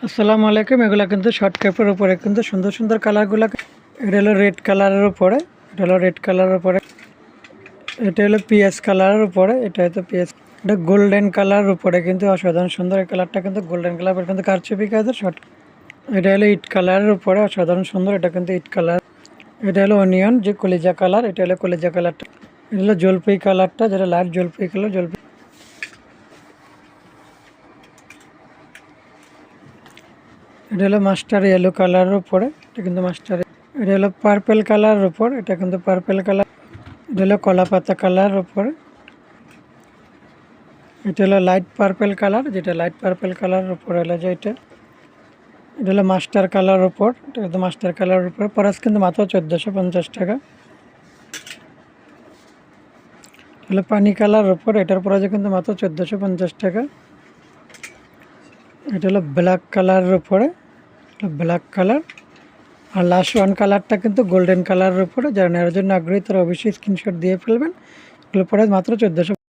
আসসালামু আলাইকুম। এগুলা কিন্তু শর্ট ক্যাপের উপরে কিন্তু সুন্দর সুন্দর কালারগুলো। এটা হলো রেড কালারের উপরে, এটা হলো পিএস কালারের উপরে, এটা হয়তো পিএস, এটা গোল্ডেন কালারের উপরে কিন্তু অসাধারণ সুন্দর। এই কালারটা কিন্তু গোল্ডেন কালার, কিন্তু কারচুপি কাজের শর্ট। এটা হলো ইট কালারের উপরে, অসাধারণ সুন্দর। এটা কিন্তু ইট কালার। এটা হলো অনিয়ন, যে কলিজা কালার, এটা হলো কলিজা কালারটা। এটা হলো জলপাই কালারটা, যেটা লাইট জলপাই কালার। এটা হলো মাস্টার ইয়েলো কালারের উপরে, এটা কিন্তু মাস্টার। এটা হলো পার্পেল কালারের উপর, এটা কিন্তু পার্পেল কালার। এটা হলো কলা পাতা কালারের উপরে, এটা হলো লাইট পার্পেল কালার, যেটা লাইট পার্পেল কালারের উপর হলো যে এটা হলো মাস্টার কালারের উপর, এটা কিন্তু মাস্টার কালারের উপর। প্রাইস কিন্তু মাত্র 1450 টাকা। হলো পানি কালারের উপর, এটার প্রাইস কিন্তু মাত্র 1450 টাকা। এটা হলো ব্ল্যাক কালারের উপরে, ব্ল্যাক কালার। আর লাস্ট ওয়ান কালারটা কিন্তু গোল্ডেন কালারের উপরে। যারা নেওয়ার জন্য আগ্রহী তারা অবশ্যই স্ক্রিনশট দিয়ে ফেলবেন। এগুলো প্রাইস মাত্র 1450।